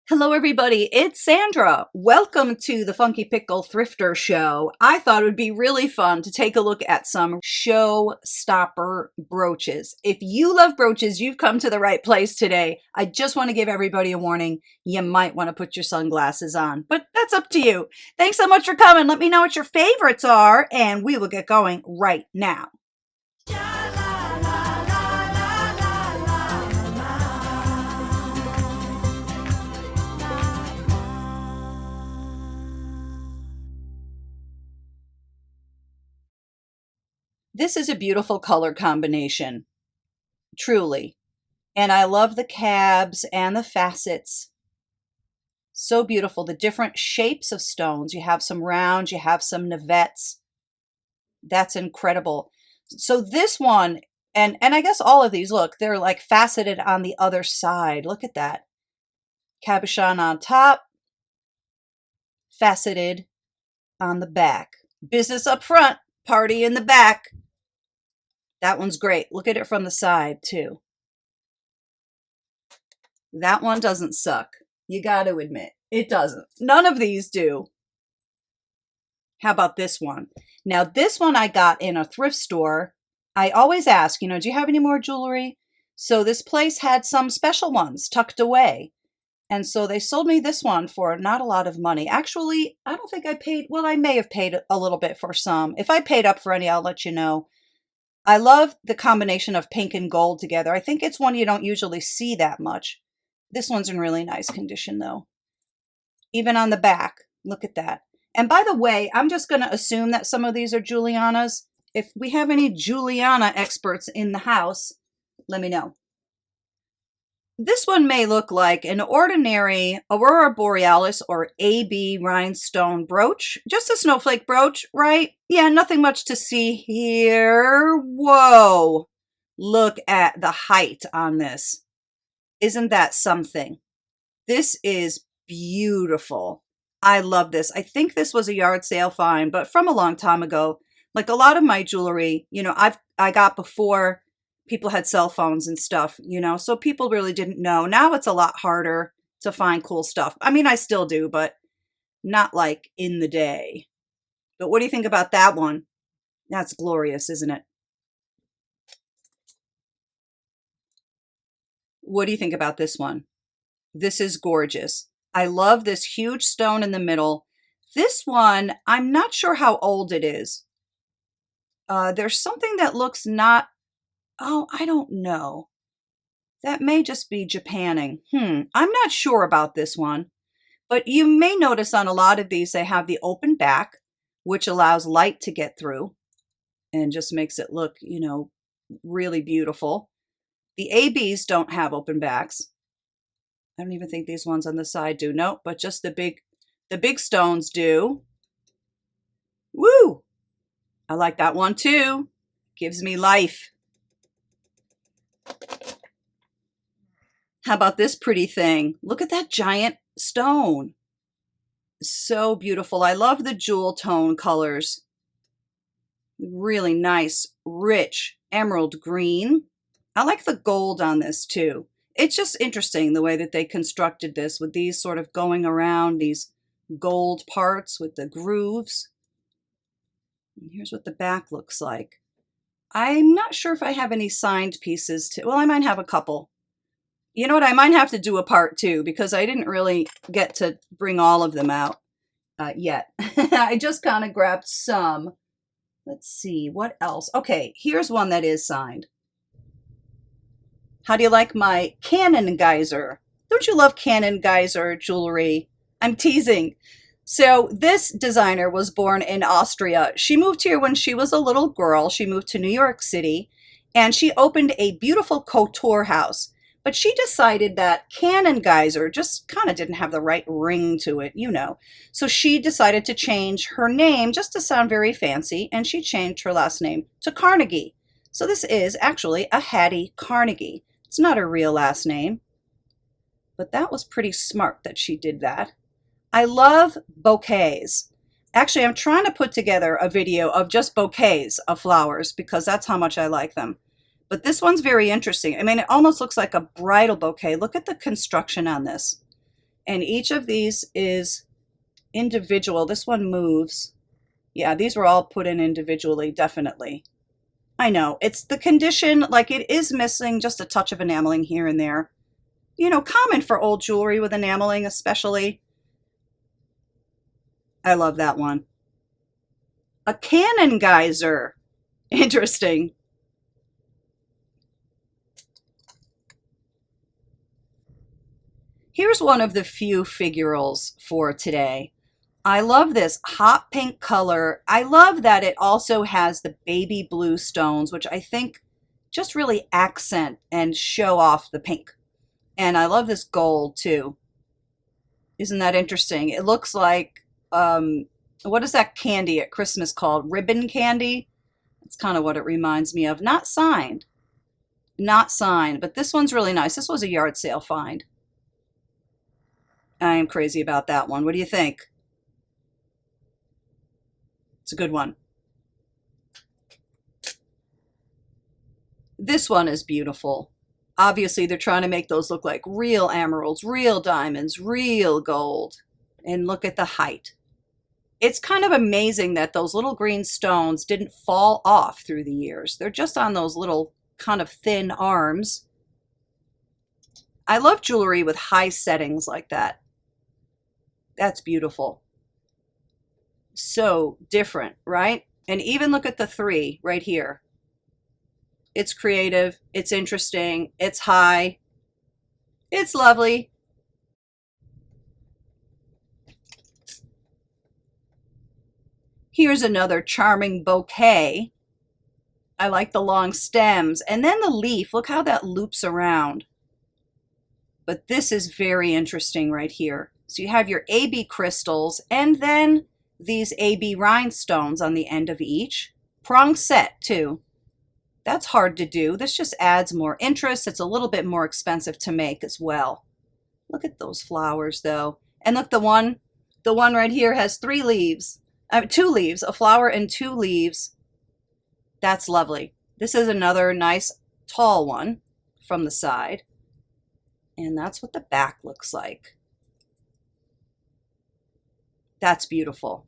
Hello everybody, it's Sandra. Welcome to the Funky Pickle Thrifter show. I thought it would be really fun to take a look at some showstopper brooches. If you love brooches, you've come to the right place today. I just want to give everybody a warning. You might want to put your sunglasses on, but that's up to you. Thanks so much for coming. Let me know what your favorites are and we will get going right now. This is a beautiful color combination, truly. And I love the cabs and the facets. So beautiful. The different shapes of stones. You have some round, you have some navettes. That's incredible. So this one, and I guess all of these, look, they're like faceted on the other side. Look at that. Cabochon on top, faceted on the back. Business up front, party in the back. That one's great. Look at it from the side too. That one doesn't suck. You got to admit, it doesn't. None of these do. How about this one? Now this one I got in a thrift store. I always ask, do you have any more jewelry? So this place had some special ones tucked away. And so they sold me this one for not a lot of money. Actually, I don't think I paid, well, I may have paid a little bit for some. If I paid up for any, I'll let you know. I love the combination of pink and gold together. I think it's one you don't usually see that much. This one's in really nice condition though. Even on the back, look at that. And by the way, I'm just going to assume that some of these are Julianas. If we have any Juliana experts in the house, let me know. This one may look like an ordinary Aurora Borealis or AB rhinestone brooch. Just a snowflake brooch, right? Yeah, nothing much to see here. Whoa! Look at the height on this. Isn't that something? This is beautiful. I love this. I think this was a yard sale find, but from a long time ago. Like a lot of my jewelry, I got before people had cell phones and stuff, so people really didn't know. Now it's a lot harder to find cool stuff. I mean, I still do, but not like in the day. But what do you think about that one? That's glorious, isn't it? What do you think about this one? This is gorgeous. I love this huge stone in the middle. This one, I'm not sure how old it is. There's something that looks not, oh, I don't know. That may just be Japanning. I'm not sure about this one. But you may notice on a lot of these, they have the open back, which allows light to get through and just makes it look, really beautiful. The ABs don't have open backs. I don't even think these ones on the side do. Nope, but just the big stones do. Woo! I like that one too. Gives me life. How about this pretty thing? Look at that giant stone. So beautiful. I love the jewel tone colors. Really nice, rich emerald green. I like the gold on this too. It's just interesting the way that they constructed this with these sort of going around these gold parts with the grooves. And here's what the back looks like. I'm not sure if I have any signed pieces too. Well, I might have a couple. You know what? I might have to do a part two because I didn't really get to bring all of them out yet. I just kind of grabbed some. Let's see, what else? Okay, here's one that is signed. How do you like my Cannon Geyser? Don't you love Cannon Geyser jewelry? I'm teasing. So this designer was born in Austria. She moved here when she was a little girl. She moved to New York City and she opened a beautiful couture house. But she decided that Cannon Geyser just kind of didn't have the right ring to it, So she decided to change her name just to sound very fancy, and she changed her last name to Carnegie. So this is actually a Hattie Carnegie. It's not her real last name, but that was pretty smart that she did that. I love bouquets. Actually, I'm trying to put together a video of just bouquets of flowers because that's how much I like them. But this one's very interesting. I mean, it almost looks like a bridal bouquet. Look at the construction on this. And each of these is individual. This one moves. Yeah, these were all put in individually, definitely. I know, it's the condition, like it is missing just a touch of enameling here and there. You know, common for old jewelry with enameling especially. I love that one. A cannon geyser. Interesting. Here's one of the few figurals for today. I love this hot pink color. I love that it also has the baby blue stones, which I think just really accent and show off the pink. And I love this gold too. Isn't that interesting? It looks like, what is that candy at Christmas called? Ribbon candy? That's kind of what it reminds me of. Not signed. Not signed, but this one's really nice. This was a yard sale find. I am crazy about that one. What do you think? It's a good one. This one is beautiful. Obviously, they're trying to make those look like real emeralds, real diamonds, real gold. And look at the height. It's kind of amazing that those little green stones didn't fall off through the years. They're just on those little kind of thin arms. I love jewelry with high settings like that. That's beautiful. So different, right? And even look at the 3 right here. It's creative, it's interesting, it's high, it's lovely. Here's another charming bouquet. I like the long stems. And then the leaf, look how that loops around. But this is very interesting right here. So you have your AB crystals and then these AB rhinestones on the end of each. Prong set too. That's hard to do. This just adds more interest. It's a little bit more expensive to make as well. Look at those flowers though. And look, the one right here has 3 leaves. 2 leaves, a flower and 2 leaves. That's lovely. This is another nice tall one from the side. And that's what the back looks like. That's beautiful.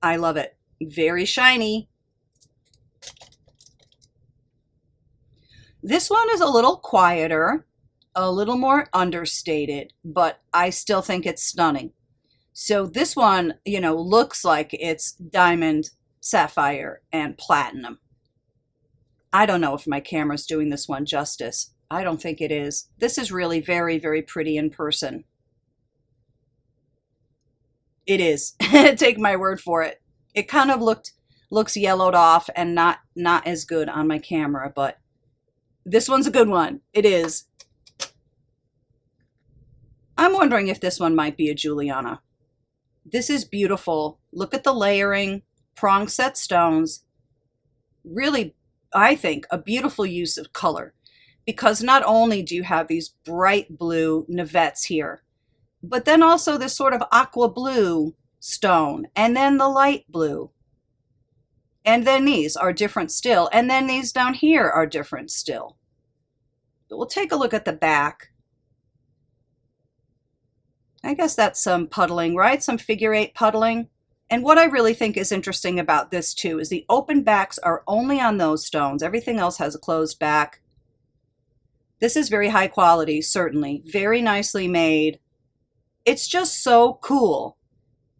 I love it. Very shiny. This one is a little quieter, a little more understated, but I still think it's stunning. So this one, you know, looks like it's diamond, sapphire, and platinum. I don't know if my camera's doing this one justice. I don't think it is. This is really very, very pretty in person. It is. Take my word for it. It kind of looks yellowed off and not as good on my camera, but this one's a good one. It is. I'm wondering if this one might be a Juliana. This is beautiful. Look at the layering, prong set stones. Really, I think, a beautiful use of color, because not only do you have these bright blue navettes here, but then also this sort of aqua blue stone, and then the light blue. And then these are different still, and then these down here are different still. But we'll take a look at the back. I guess that's some puddling, right? Some figure 8 puddling. And what I really think is interesting about this too is the open backs are only on those stones. Everything else has a closed back. This is very high quality, certainly. Very nicely made. It's just so cool.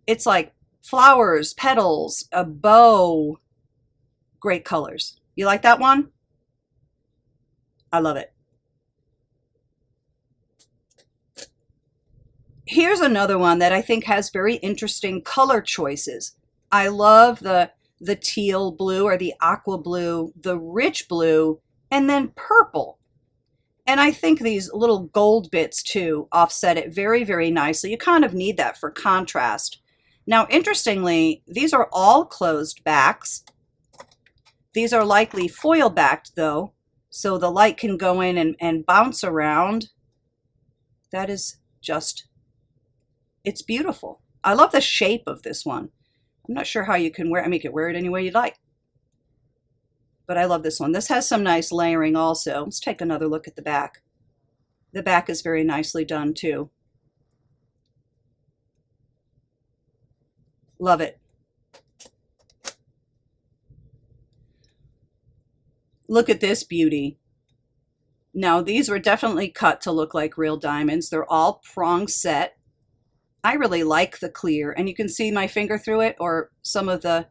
It's like flowers, petals, a bow. Great colors. You like that one? I love it. Here's another one that I think has very interesting color choices. I love the teal blue or the aqua blue, the rich blue, and then purple. And I think these little gold bits too offset it very, very nicely. You kind of need that for contrast. Now, interestingly, these are all closed backs. These are likely foil backed though, so the light can go in and bounce around. That is just, it's beautiful. I love the shape of this one. I'm not sure how you can wear it. I mean, you can wear it any way you'd like. But I love this one. This has some nice layering also. Let's take another look at the back. The back is very nicely done too. Love it. Look at this beauty. Now, these were definitely cut to look like real diamonds. They're all prong set. I really like the clear, and you can see my finger through it, or some of the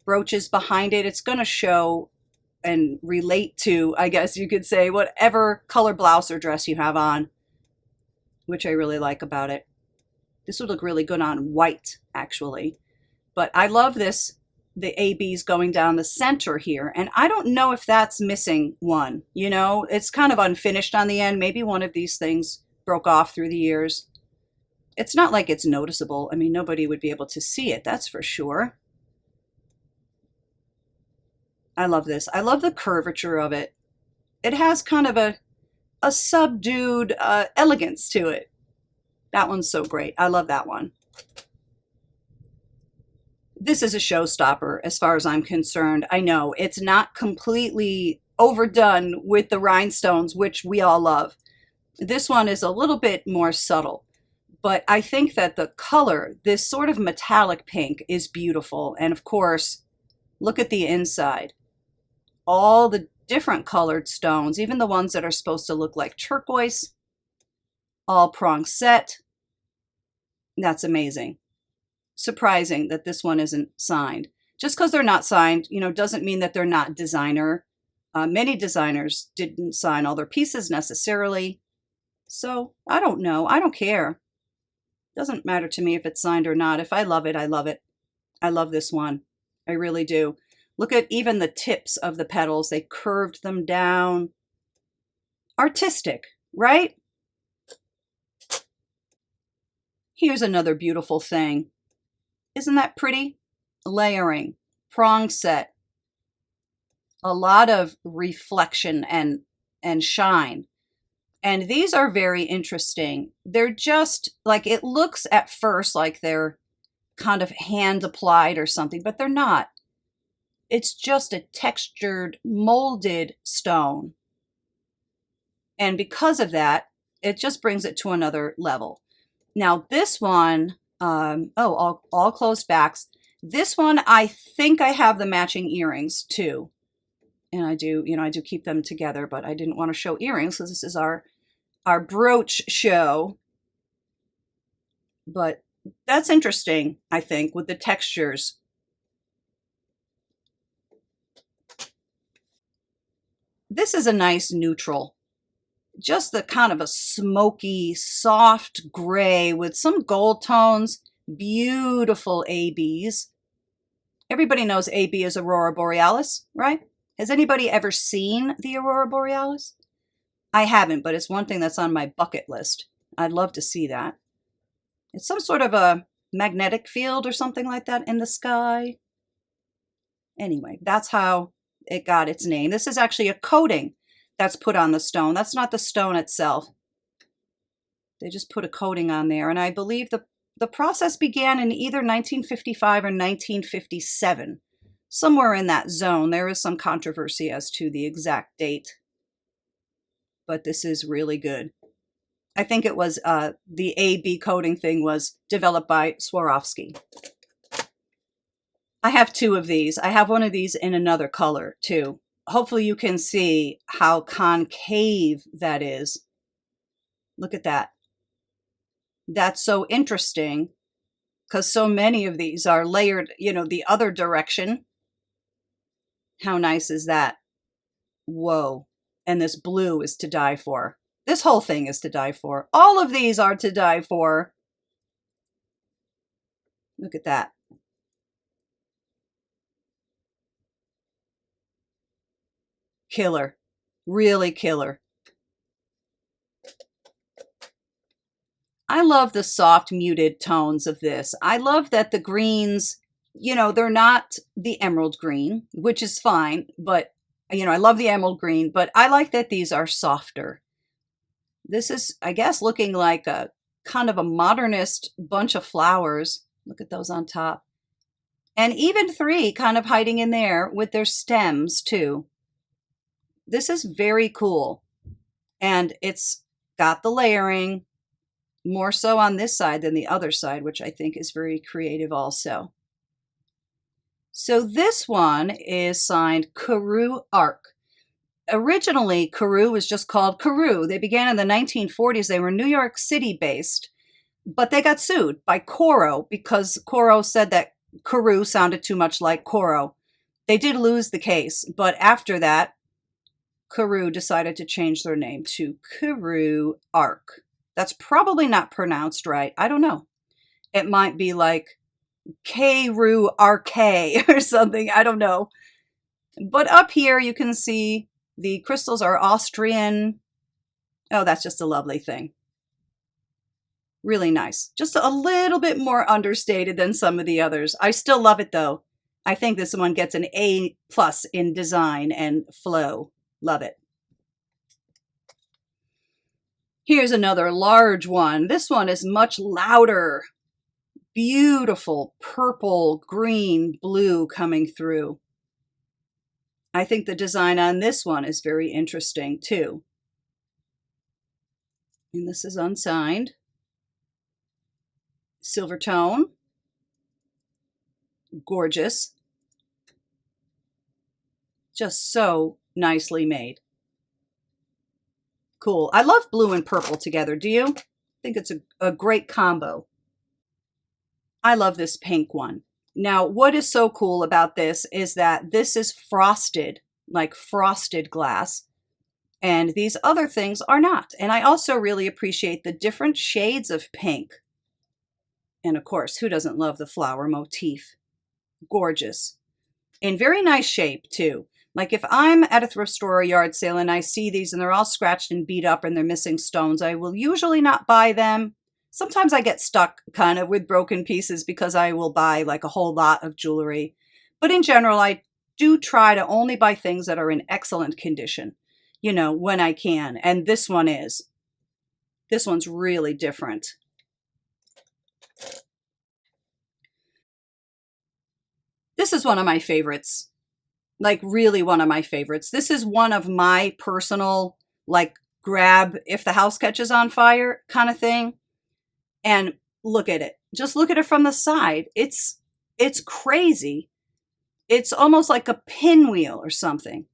brooches behind it. It's going to show and relate to, I guess you could say, whatever color blouse or dress you have on, which I really like about it. This would look really good on white, actually. But I love this, the ABs going down the center here. And I don't know if that's missing one. You know, it's kind of unfinished on the end. Maybe one of these things broke off through the years. It's not like it's noticeable. I mean, nobody would be able to see it, that's for sure. I love this. I love the curvature of it. It has kind of a subdued elegance to it. That one's so great. I love that one. This is a showstopper as far as I'm concerned. I know it's not completely overdone with the rhinestones, which we all love. This one is a little bit more subtle, but I think that the color, this sort of metallic pink, is beautiful. And of course, look at the inside. All the different colored stones, even the ones that are supposed to look like turquoise, all prong set. That's amazing. Surprising that this one isn't signed. Just because they're not signed, you know, doesn't mean that they're not designer. Many designers didn't sign all their pieces necessarily. So I don't know. I don't care. Doesn't matter to me if it's signed or not. If I love it, I love it. I love this one. I really do. Look at even the tips of the petals. They curved them down. Artistic, right? Here's another beautiful thing. Isn't that pretty? Layering, prong set. A lot of reflection and shine. And these are very interesting. They're just like, it looks at first like they're kind of hand applied or something, but they're not. It's just a textured, molded stone. And because of that, it just brings it to another level. Now this one, all closed backs. This one, I think I have the matching earrings too. And I do, I do keep them together, but I didn't want to show earrings because this is our brooch show. But that's interesting, I think, with the textures. This is a nice neutral. Just the kind of a smoky, soft gray with some gold tones. Beautiful ABs. Everybody knows AB is Aurora Borealis, right? Has anybody ever seen the Aurora Borealis? I haven't, but it's one thing that's on my bucket list. I'd love to see that. It's some sort of a magnetic field or something like that in the sky. Anyway, that's how it got its name. This is actually a coating that's put on the stone. That's not the stone itself. They just put a coating on there. And I believe the process began in either 1955 or 1957. Somewhere in that zone. There is some controversy as to the exact date. But this is really good. I think it was the AB coating thing was developed by Swarovski. I have two of these. I have one of these in another color too. Hopefully you can see how concave that is. Look at that. That's so interesting because so many of these are layered, the other direction. How nice is that? Whoa. And this blue is to die for. This whole thing is to die for. All of these are to die for. Look at that. Killer. Really killer. I love the soft muted tones of this. I love that the greens, they're not the emerald green, which is fine, but I love the emerald green, but I like that these are softer. This is, I guess, looking like a kind of a modernist bunch of flowers. Look at those on top. And even three kind of hiding in there with their stems too. This is very cool. And it's got the layering, more so on this side than the other side, which I think is very creative also. So this one is signed Carew Arc. Originally, Carew was just called Carew. They began in the 1940s. They were New York City based, but they got sued by Coro because Coro said that Carew sounded too much like Coro. They did lose the case, but after that, Carew decided to change their name to Carew Arc. That's probably not pronounced right. I don't know. It might be like Carew Arc or something. I don't know. But up here you can see the crystals are Austrian. Oh, that's just a lovely thing. Really nice. Just a little bit more understated than some of the others. I still love it though. I think this one gets an A+ in design and flow. Love it. Here's another large one. This one is much louder. Beautiful purple, green, blue coming through. I think the design on this one is very interesting too. And this is unsigned. Silver tone. Gorgeous. Just so nicely made. Cool. I love blue and purple together. Do you? I think it's a great combo. I love this pink one. Now, what is so cool about this is that this is frosted, like frosted glass, and these other things are not. And I also really appreciate the different shades of pink. And of course, who doesn't love the flower motif? Gorgeous. In very nice shape too. Like if I'm at a thrift store or yard sale and I see these and they're all scratched and beat up and they're missing stones, I will usually not buy them. Sometimes I get stuck kind of with broken pieces because I will buy like a whole lot of jewelry. But in general, I do try to only buy things that are in excellent condition, you know, when I can. And this one is. This one's really different. This is one of my favorites. Like really one of my favorites. This is one of my personal, like grab if the house catches on fire kind of thing. And look at it. Just look at it from the side. It's crazy. It's almost like a pinwheel or something.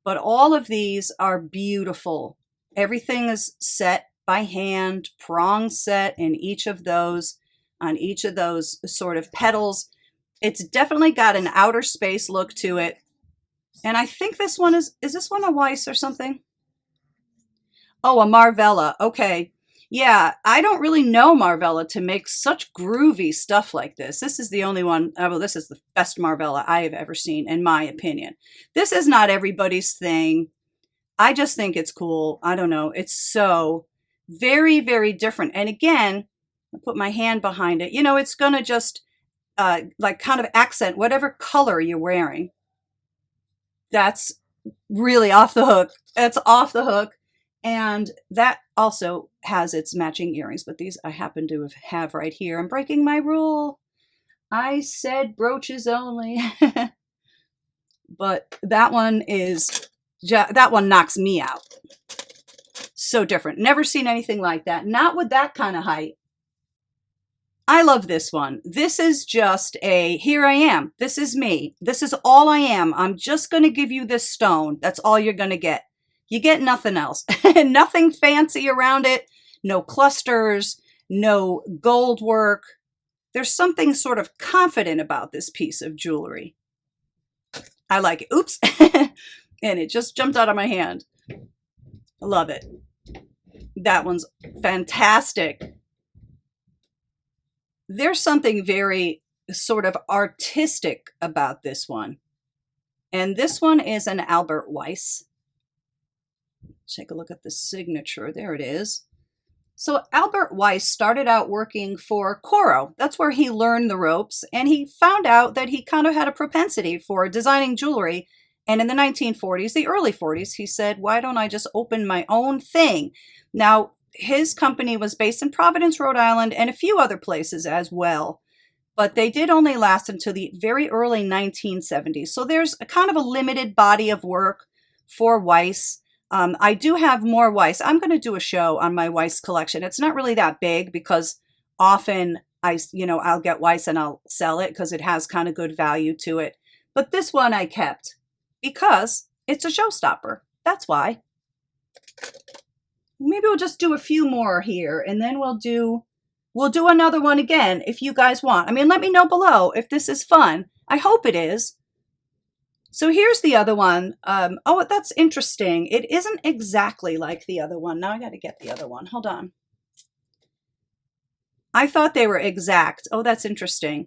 But all of these are beautiful. Everything is set by hand, prong set in each of those, on each of those sort of petals. It's definitely got an outer space look to it. And I think this one is this one a Weiss or something? Oh, a Marvella. Okay. Yeah, I don't really know Marvella to make such groovy stuff like this. This is the only one, well, this is the best Marvella I have ever seen, in my opinion. This is not everybody's thing. I just think it's cool. I don't know. It's so very, very different. And again, I put my hand behind it. You know, it's going to just like kind of accent whatever color you're wearing. That's really off the hook. It's off the hook. And that also has its matching earrings, but these I happen to have right here. I'm breaking my rule. I said brooches only. But that one that one knocks me out. So different. Never seen anything like that. Not with that kind of height. I love this one. This is just here I am. This is me. This is all I am. I'm just going to give you this stone. That's all you're going to get. You get nothing else. Nothing fancy around it. No clusters. No gold work. There's something sort of confident about this piece of jewelry. I like it. Oops. And it just jumped out of my hand. I love it. That one's fantastic. There's something very sort of artistic about this one. And this one is an Albert Weiss. Take a look at the signature. There it is. So Albert Weiss started out working for Coro. That's where he learned the ropes. And he found out that he kind of had a propensity for designing jewelry. And in the 1940s, the early 40s, he said, why don't I just open my own thing? Now, his company was based in Providence, Rhode Island, and a few other places as well. But they did only last until the very early 1970s. So there's a kind of a limited body of work for Weiss. I do have more Weiss. I'm going to do a show on my Weiss collection. It's not really that big because often I'll get Weiss and I'll sell it because it has kind of good value to it. But this one I kept because it's a showstopper. That's why. Maybe we'll just do a few more here and then we'll do another one again if you guys want. I mean, let me know below if this is fun. I hope it is. So here's the other one. Oh, that's interesting. It isn't exactly like the other one. Now I got to get the other one. Hold on. I thought they were exact. Oh, that's interesting.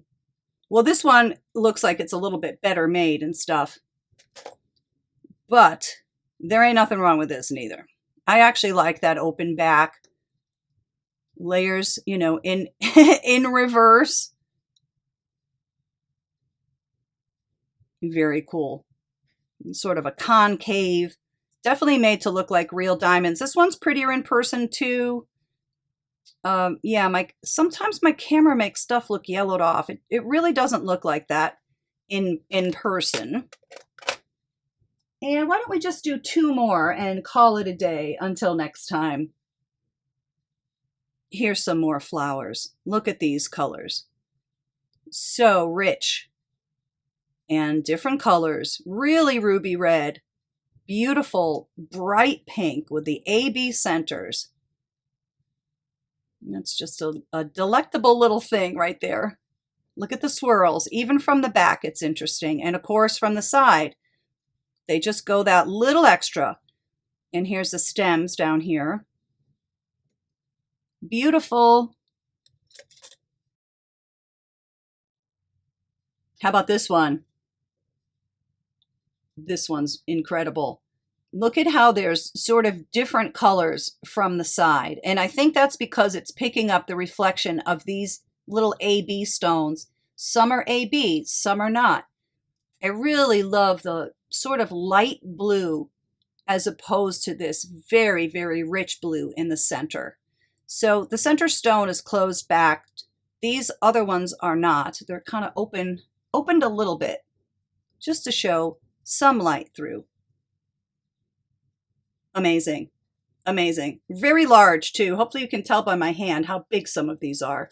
Well, this one looks like it's a little bit better made and stuff. But there ain't nothing wrong with this neither. I actually like that open back. Layers, you know, in reverse. Very cool. Sort of a concave. Definitely made to look like real diamonds. This one's prettier in person too. Yeah, sometimes my camera makes stuff look yellowed off. It really doesn't look like that in person. And why don't we just do two more and call it a day until next time. Here's some more flowers. Look at these colors. So rich. And different colors, really ruby red, beautiful bright pink with the AB centers. And that's just a delectable little thing right there. Look at the swirls, even from the back it's interesting. And of course from the side, they just go that little extra. And here's the stems down here. Beautiful. How about this one? This one's incredible. Look at how there's sort of different colors from the side. And I think that's because it's picking up the reflection of these little AB stones. Some are AB, some are not. I really love the sort of light blue as opposed to this very, very rich blue in the center. So the center stone is closed back. These other ones are not. They're kind of opened a little bit just to show some light through. Amazing. Amazing. Very large too. Hopefully you can tell by my hand how big some of these are.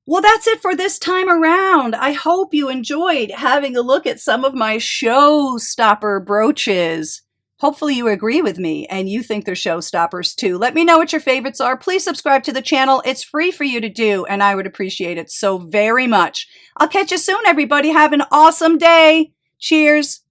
Well, that's it for this time around. I hope you enjoyed having a look at some of my showstopper brooches. Hopefully you agree with me and you think they're showstoppers too. Let me know what your favorites are. Please subscribe to the channel. It's free for you to do and I would appreciate it so very much. I'll catch you soon, everybody. Have an awesome day. Cheers.